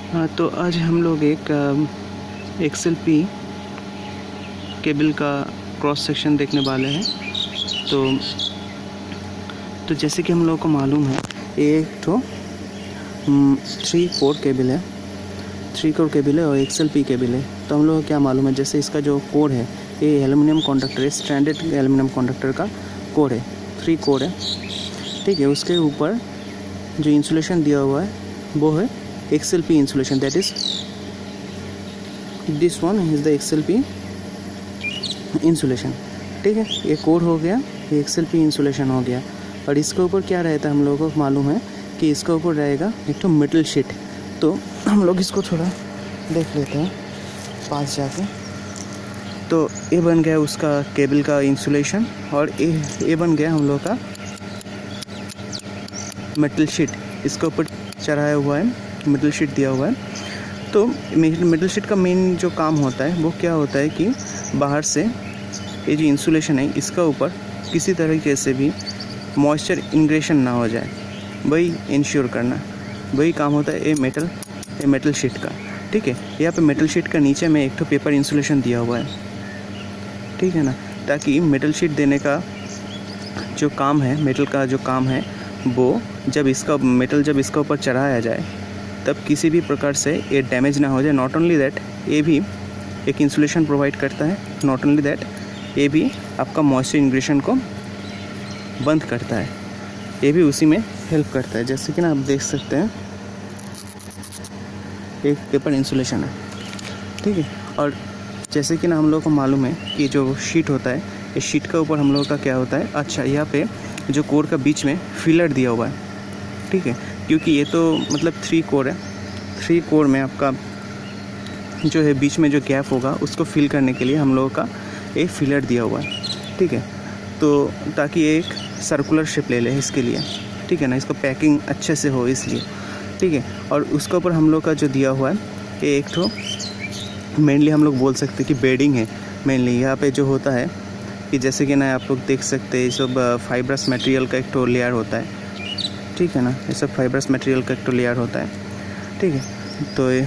हाँ, तो आज हम लोग एक XLP केबल का क्रॉस सेक्शन देखने वाले हैं। तो जैसे कि हम लोगों को मालूम है, ये एक तो 3 कोर केबल है, 3 कोर केबल है और XLP केबल है। तो हम लोगों को क्या मालूम है, जैसे इसका जो कोर है ये एल्युमिनियम कंडक्टर है, स्ट्रैंडेड एल्युमिनियम कंडक्टर का कोर है, 3 कोर है, ठीक है। उसके ऊपर जो इंसुलेशन दिया हुआ है वो है XLP insulation, that is this one is the XLP insulation, ठीक है। ये कोर हो गया, ये XLP इंसुलेशन हो गया। और इसके ऊपर क्या रहता है हम लोगों को मालूम है कि इसके ऊपर रहेगा एक तो मेटल शीट। तो हम लोग इसको थोड़ा देख लेते हैं पास जाके। तो ये बन गया उसका केबल का इंसुलेशन और ये बन गया हम लोग का मेटल शीट, इसके ऊपर चढ़ाया हुआ है, मेटल शीट दिया हुआ है। तो मेटल शीट का मेन जो काम होता है वो क्या होता है कि बाहर से ये जो इंसुलेशन है इसका ऊपर किसी तरीके से भी मॉइस्चर इंग्रेशन ना हो जाए, वही इंश्योर करना, वही काम होता है ये मेटल शीट का, ठीक है। यहाँ पे मेटल शीट का नीचे में एक तो पेपर इंसुलेशन दिया हुआ है, ठीक है ना, ताकि मेटल शीट देने का जो काम है, मेटल का जो काम है वो जब इसका ऊपर चढ़ाया जाए तब किसी भी प्रकार से ये डैमेज ना हो जाए। नॉट ओनली दैट, ये भी एक इंसुलेशन प्रोवाइड करता है, नॉट ओनली दैट ये भी आपका मॉइस्चर इंग्रेशन को बंद करता है, ये भी उसी में हेल्प करता है। जैसे कि ना आप देख सकते हैं एक पेपर इंसुलेशन है, ठीक है। और जैसे कि ना हम लोगों को मालूम है कि जो शीट होता है, इस शीट के ऊपर हम लोगों का क्या होता है, अच्छा यहाँ पे जो कोर का बीच में फिलर दिया हुआ है, ठीक है, क्योंकि ये तो मतलब 3 कोर है, 3 कोर में आपका जो है बीच में जो गैप होगा उसको फिल करने के लिए हम लोगों का एक फिलर दिया हुआ है, ठीक है। तो ताकि एक सर्कुलर शेप ले ले इसके लिए, ठीक है ना, इसको पैकिंग अच्छे से हो इसलिए, ठीक है। और उसके ऊपर हम लोग का जो दिया हुआ है ये एक तो मेनली हम लोग बोल सकते हैं कि बेडिंग है। मेनली यहाँ पे जो होता है कि जैसे कि ना आप लोग देख सकते हैं ये सब फाइब्रस मटेरियल का एक तो लेयर होता है, ठीक है ना, ये सब फाइब्रस मटेरियल का एक तो लेयर होता है, ठीक है। तो ये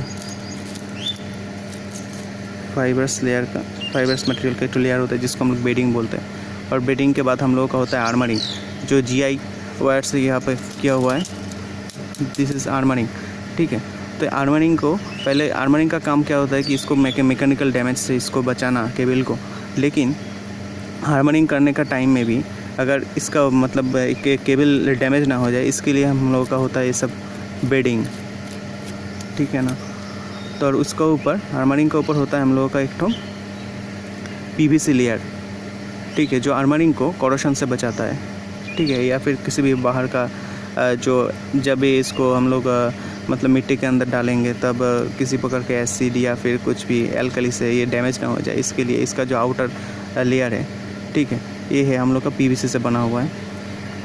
फाइब्रस मटेरियल का एक तो लेयर होता है जिसको हम लोग बेडिंग बोलते हैं। और बेडिंग के बाद हम लोगों का होता है आर्मरिंग, जो GI वायर से यहाँ पे किया हुआ है, दिस इज़ आर्मरिंग, ठीक है। तो आर्मरिंग का काम क्या होता है कि इसको मैकेनिकल डैमेज से इसको बचाना केबल को। लेकिन आर्मरिंग करने का टाइम में भी अगर इसका मतलब केबल डैमेज ना हो जाए, इसके लिए हम लोगों का होता है ये सब बेडिंग, ठीक है ना। तो और उसका ऊपर आर्मरिंग के ऊपर होता है हम लोगों का एक तो PVC लेयर, ठीक है, जो आर्मरिंग को कोरोशन से बचाता है, ठीक है। या फिर किसी भी बाहर का जो जब इसको हम लोग मतलब मिट्टी के अंदर डालेंगे तब किसी प्रकार के एसिड या फिर कुछ भी एल्कली से ये डैमेज ना हो जाए, इसके लिए इसका जो आउटर लेयर है, ठीक है, ये है हम लोग का PVC से बना हुआ है,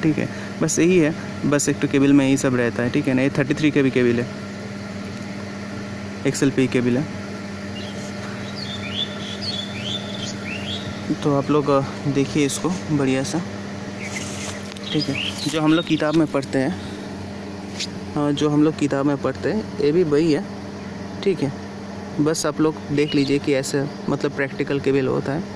ठीक है। बस यही है, बस एक तो केबल में यही सब रहता है, ठीक है ना। ये 33 kV केबल है, XLP केबल है। तो आप लोग देखिए इसको बढ़िया सा, ठीक है। जो हम लोग किताब में पढ़ते हैं ये भी वही है, ठीक है। बस आप लोग देख लीजिए कि ऐसे मतलब प्रैक्टिकल केबल होता है।